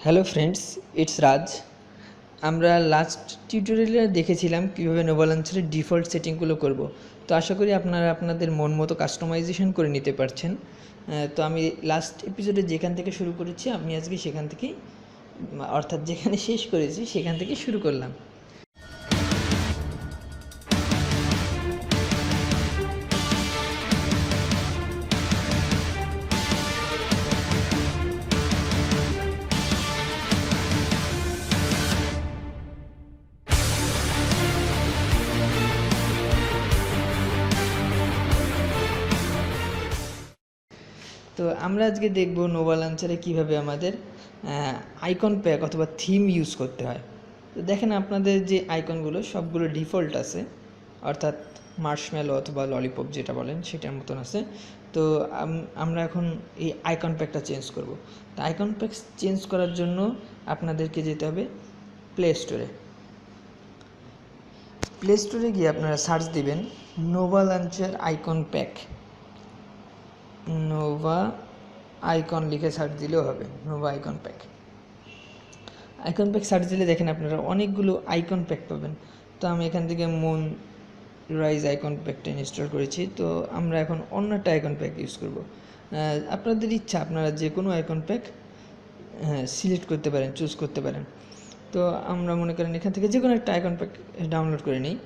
Hello friends, it's রাজ। আমরা last টিউটোরিয়ালে দেখেছিলাম কীভাবে নোভা লঞ্চারের ডিফল্ট সেটিংগুলো করব। তো আশা করি আপনারা আপনাদের মন মতো কাস্টমাইজেশন করে নিতে পারছেন। তো আমি লাস্ট এপিসোডে যেখান থেকে শুরু করেছি আমি আজকে সেখান থেকেই, অর্থাৎ যেখানে শেষ করেছি সেখান থেকে শুরু করলাম। তো আমরা আজকে দেখব নোভা লঞ্চারে কীভাবে আমাদের আইকন প্যাক অথবা থিম ইউজ করতে হয়। তো দেখেন আপনাদের যে আইকনগুলো সবগুলো ডিফল্ট আছে, অর্থাৎ মার্শম্যালো অথবা ললিপপ যেটা বলেন সেটার মতন আছে। তো আমরা এখন এই আইকন প্যাকটা চেঞ্জ করব। তো আইকন প্যাক চেঞ্জ করার জন্য আপনাদেরকে যেতে হবে প্লে স্টোরে। প্লে স্টোরে গিয়ে আপনারা সার্চ দিবেন Nova launcher icon pack. Nova icon লিখে সার্চ দিলেও হবে, Nova icon pack. Icon pack search দিলে দেখেন আপনারা অনেকগুলো আইকন প্যাক পাবেন। তো আমি এখান থেকে মুন রাইজ আইকন প্যাকটা ইনস্টল করেছি। তো আমরা এখন অন্য একটা আইকন প্যাক ইউজ করব। আপনাদের ইচ্ছা, আপনারা যে কোনো আইকন প্যাক সিলেক্ট করতে পারেন, চুজ করতে পারেন। তো আমরা মনে করেন এখান থেকে যে কোনো একটা আইকন প্যাক ডাউনলোড করে নিই।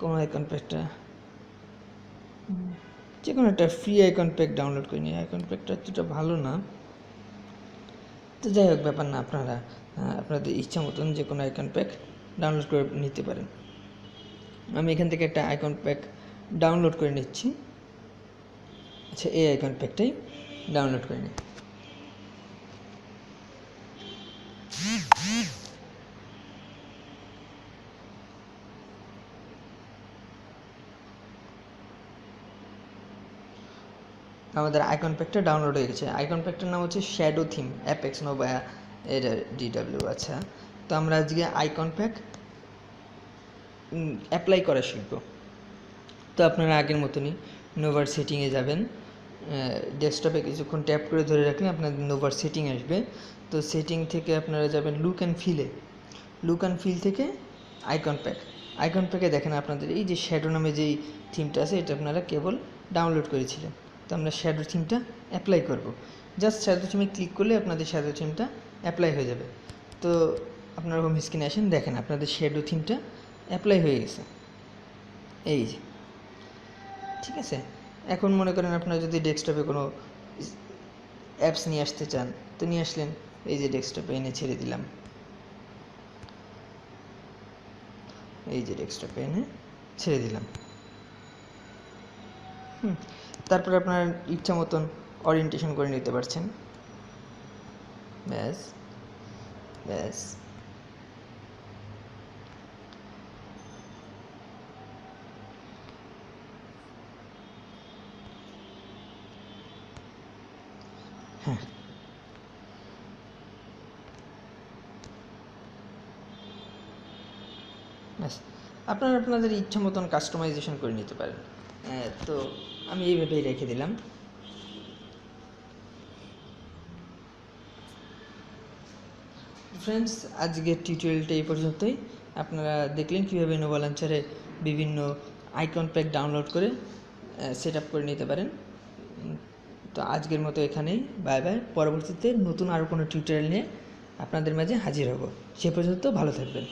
কোন আইকন প্যাকটা, যে কোনো একটা ফ্রি আইকন প্যাক ডাউনলোড করে নিই। আইকন প্যাকটা এতটা ভালো না, তো যাই হোক ব্যাপার না, আপনারা আপনাদের ইচ্ছা মতন যে কোনো আইকন প্যাক ডাউনলোড করে নিতে পারেন। আমি এখান থেকে একটা আইকন প্যাক ডাউনলোড করে নিচ্ছি। আচ্ছা, এই আইকন প্যাকটাই ডাউনলোড করে নিই। আমাদের আইকন প্যাকটা ডাউনলোড হয়ে গেছে। আইকন প্যাকটার নাম হচ্ছে শ্যাডো থিম অ্যাপেক্স নোভা এর ডিডব্লিউ। আচ্ছা, তো আমরা আজকে আইকন প্যাক অ্যাপ্লাই করা শিখব। তো আপনারা আগের মতনই নোভার সেটিংয়ে যাবেন। ডেস্কটপে কিছুক্ষণ ট্যাপ করে ধরে রাখলে আপনাদের নোভার সেটিং আসবে। তো সেটিং থেকে আপনারা যাবেন লুক অ্যান্ড ফিলে। লুক অ্যান্ড ফিল থেকে আইকন প্যাক। আইকন প্যাকে দেখেন আপনাদের এই যে শ্যাডো নামে যেই থিমটা আছে এটা আপনারা কেবল ডাউনলোড করেছিলেন। তো আমরা শ্যাডো থিমটা অ্যাপ্লাই করব। জাস্ট শ্যাডো থিমে ক্লিক করলে আপনাদের শ্যাডো থিমটা অ্যাপ্লাই হয়ে যাবে। তো আপনারা হোম স্ক্রিনে আসেন, দেখেন আপনাদের শ্যাডো থিমটা অ্যাপ্লাই হয়ে গেছে, এই যে। ঠিক আছে, এখন মনে করেন আপনারা যদি ডেস্কটপে কোনো অ্যাপস নিয়ে আসতে চান তো নিয়ে আসলেন, এই যে ডেস্কটপে এনে ছেড়ে দিলাম, এই যে ডেস্কটপে এনে ছেড়ে দিলাম। তারপরে আপনার ইচ্ছা মতন ওরিয়েন্টেশন করে নিতে পারছেন। ব্যাস ব্যাস হ্যাঁ, ব্যাস আপনারা আপনাদের ইচ্ছা মতন কাস্টমাইজেশন করে নিতে পারেন। তো আমি এইভাবেই রেখে দিলাম। ফ্রেন্ডস, আজকের টিউটোরিয়ালটা এই পর্যন্তই। আপনারা দেখলেন কীভাবে নোভা লঞ্চারে বিভিন্ন আইকন প্যাক ডাউনলোড করে সেট আপ করে নিতে পারেন। তো আজকের মতো এখানেই, বাই বাই। পরবর্তীতে নতুন আরও কোনো টিউটোরিয়াল নিয়ে আপনাদের মাঝে হাজির হব। সে পর্যন্ত ভালো থাকবেন।